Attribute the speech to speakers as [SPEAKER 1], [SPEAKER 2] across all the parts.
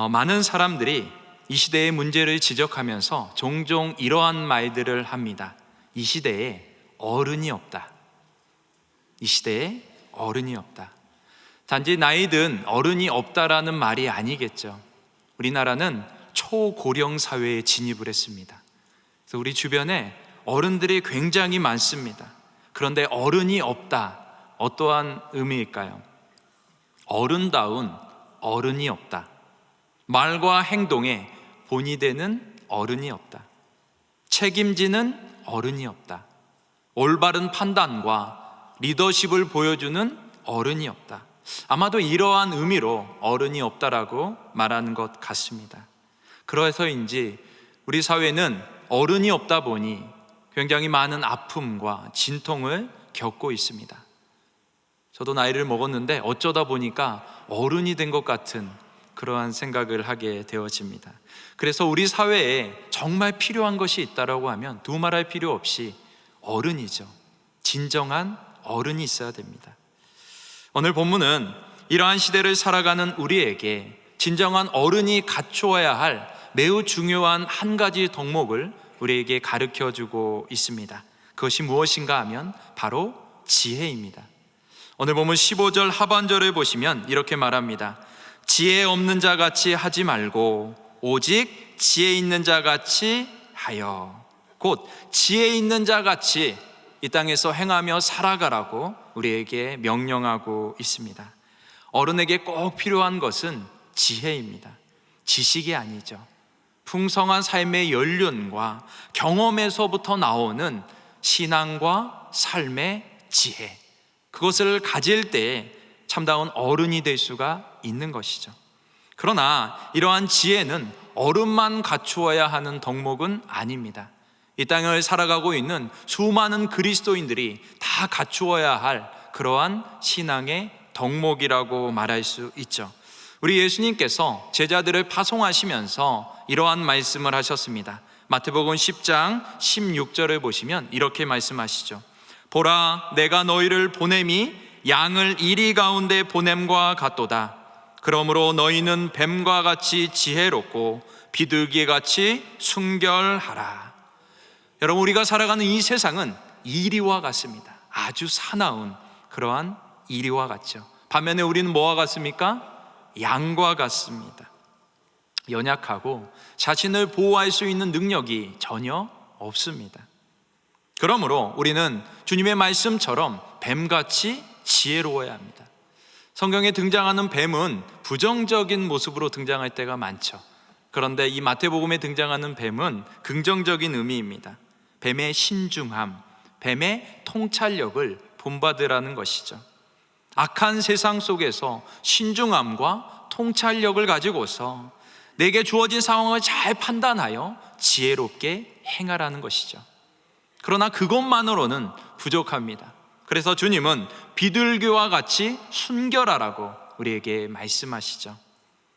[SPEAKER 1] 많은 사람들이 이 시대의 문제를 지적하면서 종종 이러한 말들을 합니다. 이 시대에 어른이 없다. 이 시대에 어른이 없다. 단지 나이 든 어른이 없다라는 말이 아니겠죠. 우리나라는 초고령 사회에 진입을 했습니다. 그래서 우리 주변에 어른들이 굉장히 많습니다. 그런데 어른이 없다. 어떠한 의미일까요? 어른다운 어른이 없다. 말과 행동에 본이 되는 어른이 없다. 책임지는 어른이 없다. 올바른 판단과 리더십을 보여주는 어른이 없다. 아마도 이러한 의미로 어른이 없다라고 말하는 것 같습니다. 그래서인지 우리 사회는 어른이 없다 보니 굉장히 많은 아픔과 진통을 겪고 있습니다. 저도 나이를 먹었는데 어쩌다 보니까 어른이 된 것 같은 그러한 생각을 하게 되어집니다. 그래서 우리 사회에 정말 필요한 것이 있다라고 하면 두말할 필요 없이 어른이죠. 진정한 어른이 있어야 됩니다. 오늘 본문은 이러한 시대를 살아가는 우리에게 진정한 어른이 갖추어야 할 매우 중요한 한 가지 덕목을 우리에게 가르쳐주고 있습니다. 그것이 무엇인가 하면 바로 지혜입니다. 오늘 본문 15절 하반절을 보시면 이렇게 말합니다. 지혜 없는 자 같이 하지 말고 오직 지혜 있는 자 같이 하여, 곧 지혜 있는 자 같이 이 땅에서 행하며 살아가라고 우리에게 명령하고 있습니다. 어른에게 꼭 필요한 것은 지혜입니다. 지식이 아니죠. 풍성한 삶의 연륜과 경험에서부터 나오는 신앙과 삶의 지혜, 그것을 가질 때 참다운 어른이 될 수가 있는 것이죠. 그러나 이러한 지혜는 어른만 갖추어야 하는 덕목은 아닙니다. 이 땅을 살아가고 있는 수많은 그리스도인들이 다 갖추어야 할 그러한 신앙의 덕목이라고 말할 수 있죠. 우리 예수님께서 제자들을 파송하시면서 이러한 말씀을 하셨습니다. 마태복음 10장 16절을 보시면 이렇게 말씀하시죠. 보라, 내가 너희를 보냄이 양을 이리 가운데 보냄과 같도다. 그러므로 너희는 뱀과 같이 지혜롭고 비둘기같이 순결하라. 여러분, 우리가 살아가는 이 세상은 이리와 같습니다. 아주 사나운 그러한 이리와 같죠. 반면에 우리는 뭐와 같습니까? 양과 같습니다. 연약하고 자신을 보호할 수 있는 능력이 전혀 없습니다. 그러므로 우리는 주님의 말씀처럼 뱀같이 지혜로워야 합니다. 성경에 등장하는 뱀은 부정적인 모습으로 등장할 때가 많죠. 그런데 이 마태복음에 등장하는 뱀은 긍정적인 의미입니다. 뱀의 신중함, 뱀의 통찰력을 본받으라는 것이죠. 악한 세상 속에서 신중함과 통찰력을 가지고서 내게 주어진 상황을 잘 판단하여 지혜롭게 행하라는 것이죠. 그러나 그것만으로는 부족합니다. 그래서 주님은 비둘기와 같이 순결하라고 우리에게 말씀하시죠.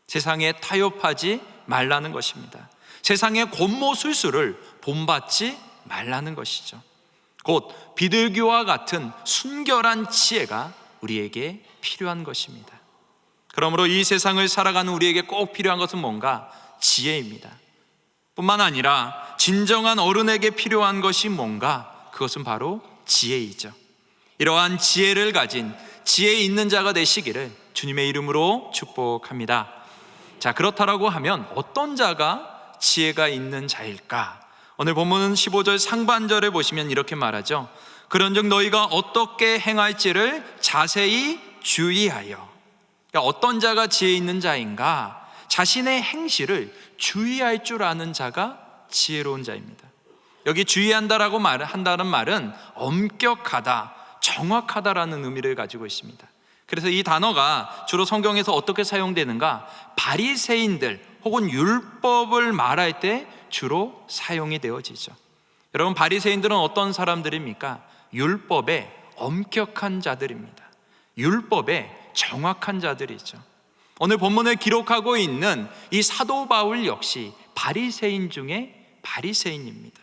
[SPEAKER 1] 세상에 타협하지 말라는 것입니다. 세상의 권모술수를 본받지 말라는 것이죠. 곧 비둘기와 같은 순결한 지혜가 우리에게 필요한 것입니다. 그러므로 이 세상을 살아가는 우리에게 꼭 필요한 것은 뭔가? 지혜입니다. 뿐만 아니라 진정한 어른에게 필요한 것이 뭔가? 그것은 바로 지혜이죠. 이러한 지혜를 가진 지혜 있는 자가 되시기를 주님의 이름으로 축복합니다. 자, 그렇다라고 하면 어떤 자가 지혜가 있는 자일까? 오늘 본문은 15절 상반절에 보시면 이렇게 말하죠. 그런즉 너희가 어떻게 행할지를 자세히 주의하여. 그러니까 어떤 자가 지혜 있는 자인가? 자신의 행실을 주의할 줄 아는 자가 지혜로운 자입니다. 여기 주의한다라고 한다는 말은 엄격하다, 정확하다라는 의미를 가지고 있습니다. 그래서 이 단어가 주로 성경에서 어떻게 사용되는가? 바리새인들 혹은 율법을 말할 때 주로 사용이 되어지죠. 여러분, 바리새인들은 어떤 사람들입니까? 율법에 엄격한 자들입니다. 율법에 정확한 자들이죠. 오늘 본문을 기록하고 있는 이 사도 바울 역시 바리새인 중에 바리새인입니다.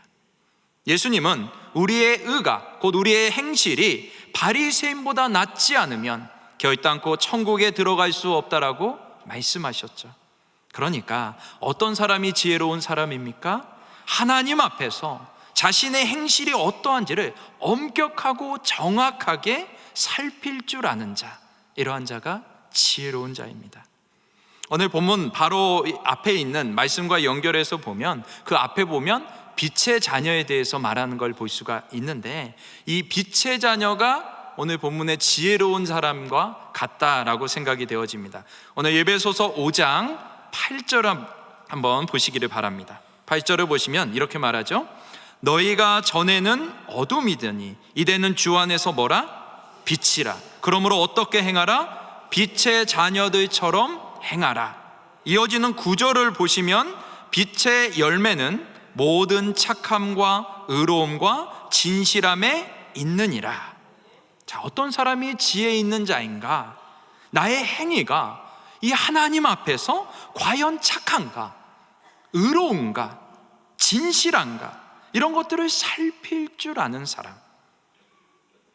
[SPEAKER 1] 예수님은 우리의 의가, 곧 우리의 행실이 바리새인보다 낫지 않으면 결단코 천국에 들어갈 수 없다라고 말씀하셨죠. 그러니까 어떤 사람이 지혜로운 사람입니까? 하나님 앞에서 자신의 행실이 어떠한지를 엄격하고 정확하게 살필 줄 아는 자, 이러한 자가 지혜로운 자입니다. 오늘 본문 바로 앞에 있는 말씀과 연결해서 보면, 그 앞에 보면 빛의 자녀에 대해서 말하는 걸 볼 수가 있는데, 이 빛의 자녀가 오늘 본문의 지혜로운 사람과 같다라고 생각이 되어집니다. 오늘 에베소서 5장 8절 한번 보시기를 바랍니다. 8절을 보시면 이렇게 말하죠. 너희가 전에는 어둠이더니 이제는 주 안에서 뭐라? 빛이라. 그러므로 어떻게 행하라? 빛의 자녀들처럼 행하라. 이어지는 구절을 보시면 빛의 열매는 모든 착함과 의로움과 진실함에 있느니라. 자, 어떤 사람이 지혜 있는 자인가? 나의 행위가 이 하나님 앞에서 과연 착한가, 의로운가, 진실한가, 이런 것들을 살필 줄 아는 사람.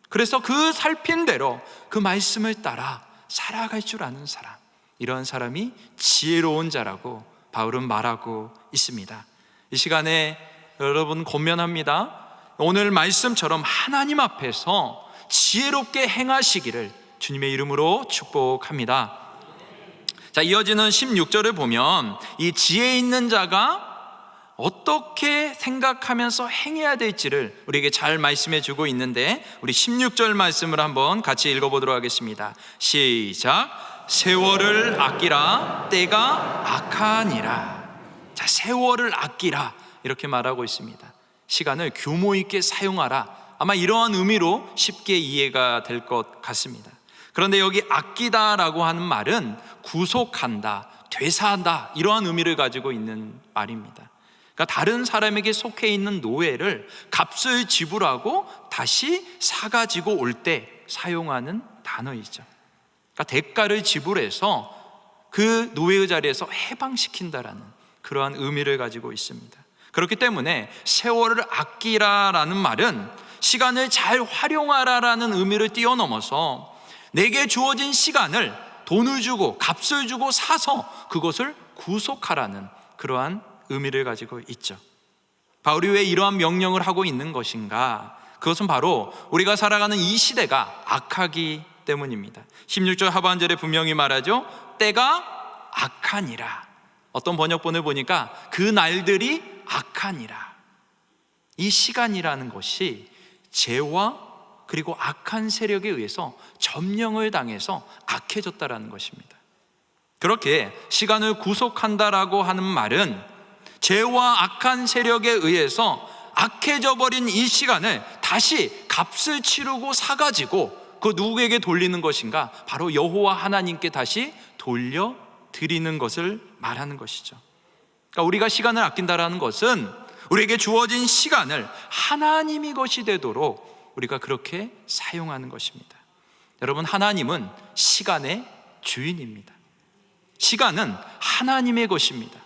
[SPEAKER 1] 그래서 그 살핀 대로 그 말씀을 따라 살아갈 줄 아는 사람, 이런 사람이 지혜로운 자라고 바울은 말하고 있습니다. 이 시간에 여러분 권면합니다. 오늘 말씀처럼 하나님 앞에서 지혜롭게 행하시기를 주님의 이름으로 축복합니다. 자, 이어지는 16절을 보면 이 지혜 있는 자가 어떻게 생각하면서 행해야 될지를 우리에게 잘 말씀해 주고 있는데, 우리 16절 말씀을 한번 같이 읽어보도록 하겠습니다. 시작. 세월을 아끼라, 때가 악하니라. 자, 세월을 아끼라, 이렇게 말하고 있습니다. 시간을 규모 있게 사용하라, 아마 이러한 의미로 쉽게 이해가 될 것 같습니다. 그런데 여기 아끼다라고 하는 말은 구속한다, 되사한다, 이러한 의미를 가지고 있는 말입니다. 그러니까 다른 사람에게 속해 있는 노예를 값을 지불하고 다시 사가지고 올 때 사용하는 단어이죠. 그러니까 대가를 지불해서 그 노예의 자리에서 해방시킨다라는 그러한 의미를 가지고 있습니다. 그렇기 때문에 세월을 아끼라라는 말은 시간을 잘 활용하라라는 의미를 뛰어넘어서 내게 주어진 시간을 돈을 주고 값을 주고 사서 그것을 구속하라는 그러한 의미를 가지고 있죠. 바울이 왜 이러한 명령을 하고 있는 것인가? 그것은 바로 우리가 살아가는 이 시대가 악하기 때문입니다. 16절 하반절에 분명히 말하죠. 때가 악하니라. 어떤 번역본을 보니까 그 날들이 악하니라. 이 시간이라는 것이 죄와 그리고 악한 세력에 의해서 점령을 당해서 악해졌다라는 것입니다. 그렇게 시간을 구속한다라고 하는 말은 죄와 악한 세력에 의해서 악해져 버린 이 시간을 다시 값을 치르고 사가지고 그 누구에게 돌리는 것인가? 바로 여호와 하나님께 다시 돌려드리는 것을 말하는 것이죠. 그러니까 우리가 시간을 아낀다라는 것은 우리에게 주어진 시간을 하나님이 것이 되도록 우리가 그렇게 사용하는 것입니다. 여러분, 하나님은 시간의 주인입니다. 시간은 하나님의 것입니다.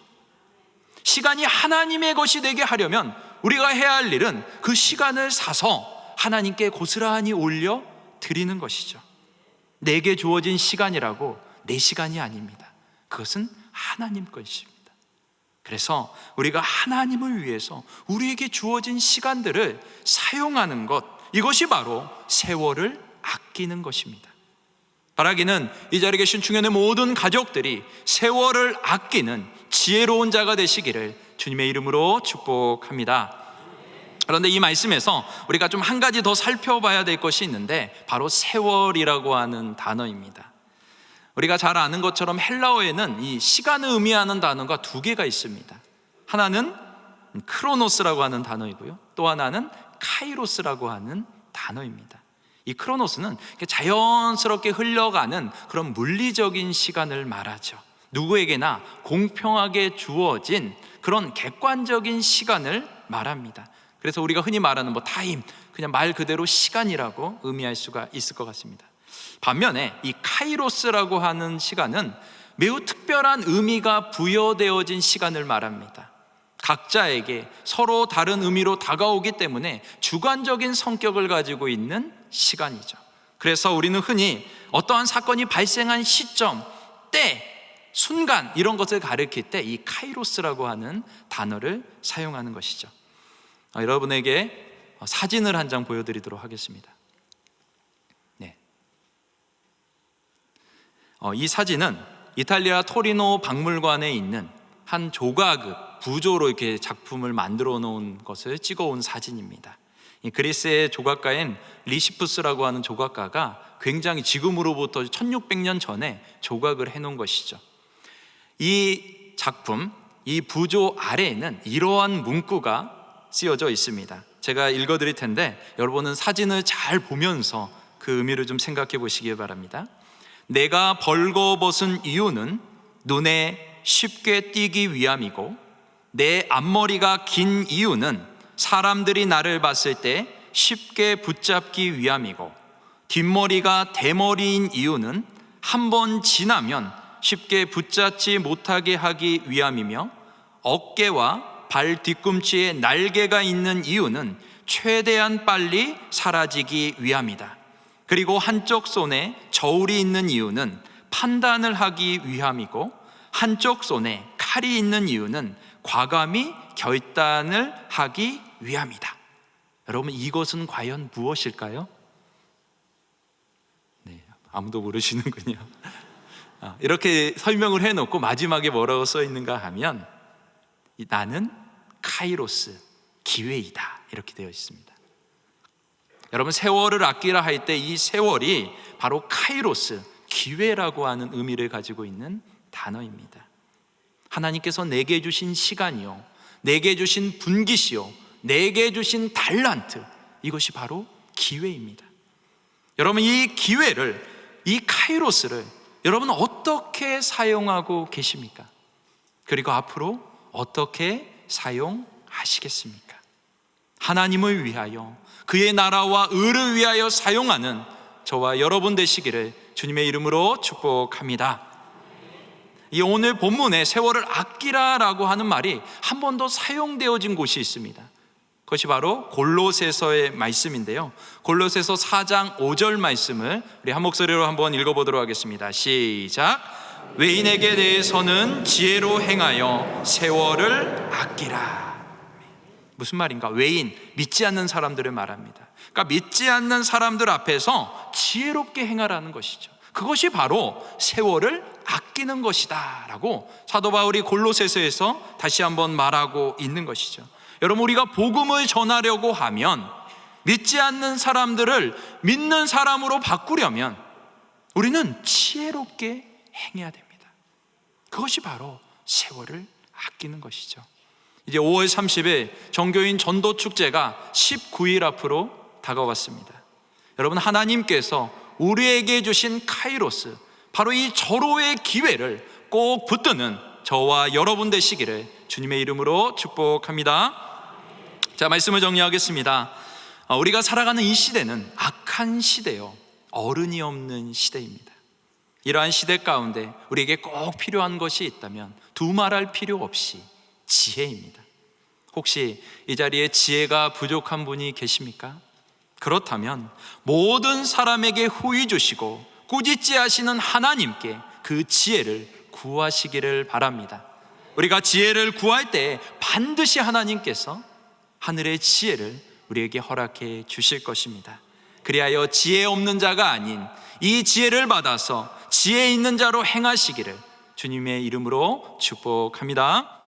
[SPEAKER 1] 시간이 하나님의 것이 되게 하려면 우리가 해야 할 일은 그 시간을 사서 하나님께 고스란히 올려 드리는 것이죠. 내게 주어진 시간이라고 내 시간이 아닙니다. 그것은 하나님 것입니다. 그래서 우리가 하나님을 위해서 우리에게 주어진 시간들을 사용하는 것, 이것이 바로 세월을 아끼는 것입니다. 바라기는 이 자리에 계신 중년의 모든 가족들이 세월을 아끼는 지혜로운 자가 되시기를 주님의 이름으로 축복합니다. 그런데 이 말씀에서 우리가 좀 한 가지 더 살펴봐야 될 것이 있는데, 바로 세월이라고 하는 단어입니다. 우리가 잘 아는 것처럼 헬라어에는 이 시간을 의미하는 단어가 두 개가 있습니다. 하나는 크로노스라고 하는 단어이고요, 또 하나는 카이로스라고 하는 단어입니다. 이 크로노스는 자연스럽게 흘러가는 그런 물리적인 시간을 말하죠. 누구에게나 공평하게 주어진 그런 객관적인 시간을 말합니다. 그래서 우리가 흔히 말하는 타임, 그냥 말 그대로 시간이라고 의미할 수가 있을 것 같습니다. 반면에 이 카이로스라고 하는 시간은 매우 특별한 의미가 부여되어진 시간을 말합니다. 각자에게 서로 다른 의미로 다가오기 때문에 주관적인 성격을 가지고 있는 시간이죠. 그래서 우리는 흔히 어떠한 사건이 발생한 시점, 때, 순간 이런 것을 가리킬 때 이 카이로스라고 하는 단어를 사용하는 것이죠. 여러분에게 사진을 한 장 보여드리도록 하겠습니다. 네. 이 사진은 이탈리아 토리노 박물관에 있는 한 조각을 부조로 이렇게 작품을 만들어 놓은 것을 찍어 온 사진입니다. 그리스의 조각가인 리시푸스라고 하는 조각가가 굉장히 지금으로부터 1600년 전에 조각을 해놓은 것이죠. 이 작품, 이 부조 아래에는 이러한 문구가 쓰여져 있습니다. 제가 읽어드릴 텐데 여러분은 사진을 잘 보면서 그 의미를 좀 생각해 보시기 바랍니다. 내가 벌거벗은 이유는 눈에 쉽게 띄기 위함이고, 내 앞머리가 긴 이유는 사람들이 나를 봤을 때 쉽게 붙잡기 위함이고, 뒷머리가 대머리인 이유는 한 번 지나면 쉽게 붙잡지 못하게 하기 위함이며, 어깨와 발 뒤꿈치에 날개가 있는 이유는 최대한 빨리 사라지기 위함이다. 그리고 한쪽 손에 저울이 있는 이유는 판단을 하기 위함이고, 한쪽 손에 칼이 있는 이유는 과감히 결단을 하기 위함이다. 여러분, 이것은 과연 무엇일까요? 네, 아무도 모르시는군요. 이렇게 설명을 해놓고 마지막에 뭐라고 써 있는가 하면, 나는 카이로스, 기회이다, 이렇게 되어 있습니다. 여러분, 세월을 아끼라 할 때 이 세월이 바로 카이로스, 기회라고 하는 의미를 가지고 있는 단어입니다. 하나님께서 내게 주신 시간이요, 내게 주신 분깃이요, 내게 주신 달란트, 이것이 바로 기회입니다. 여러분, 이 기회를, 이 카이로스를 여러분 어떻게 사용하고 계십니까? 그리고 앞으로 어떻게 사용하시겠습니까? 하나님을 위하여, 그의 나라와 의를 위하여 사용하는 저와 여러분 되시기를 주님의 이름으로 축복합니다. 이 오늘 본문에 세월을 아끼라라고 하는 말이 한 번 더 사용되어진 곳이 있습니다. 그것이 바로 골로새서의 말씀인데요, 골로새서 4장 5절 말씀을 우리 한 목소리로 한번 읽어보도록 하겠습니다. 시작. 외인에게 대해서는 지혜로 행하여 세월을 아끼라. 무슨 말인가? 외인, 믿지 않는 사람들을 말합니다. 그러니까 믿지 않는 사람들 앞에서 지혜롭게 행하라는 것이죠. 그것이 바로 세월을 아끼는 것이다 라고 사도 바울이 골로새서에서 다시 한번 말하고 있는 것이죠. 여러분, 우리가 복음을 전하려고 하면, 믿지 않는 사람들을 믿는 사람으로 바꾸려면 우리는 지혜롭게 행해야 됩니다. 그것이 바로 세월을 아끼는 것이죠. 이제 5월 30일 정교인 전도축제가 19일 앞으로 다가왔습니다. 여러분, 하나님께서 우리에게 주신 카이로스, 바로 이 절호의 기회를 꼭 붙드는 저와 여러분 되시기를 주님의 이름으로 축복합니다. 자, 말씀을 정리하겠습니다. 우리가 살아가는 이 시대는 악한 시대요, 어른이 없는 시대입니다. 이러한 시대 가운데 우리에게 꼭 필요한 것이 있다면 두말할 필요 없이 지혜입니다. 혹시 이 자리에 지혜가 부족한 분이 계십니까? 그렇다면 모든 사람에게 후히 주시고 꾸짖지 하시는 하나님께 그 지혜를 구하시기를 바랍니다. 우리가 지혜를 구할 때 반드시 하나님께서 하늘의 지혜를 우리에게 허락해 주실 것입니다. 그리하여 지혜 없는 자가 아닌 이 지혜를 받아서 지혜 있는 자로 행하시기를 주님의 이름으로 축복합니다.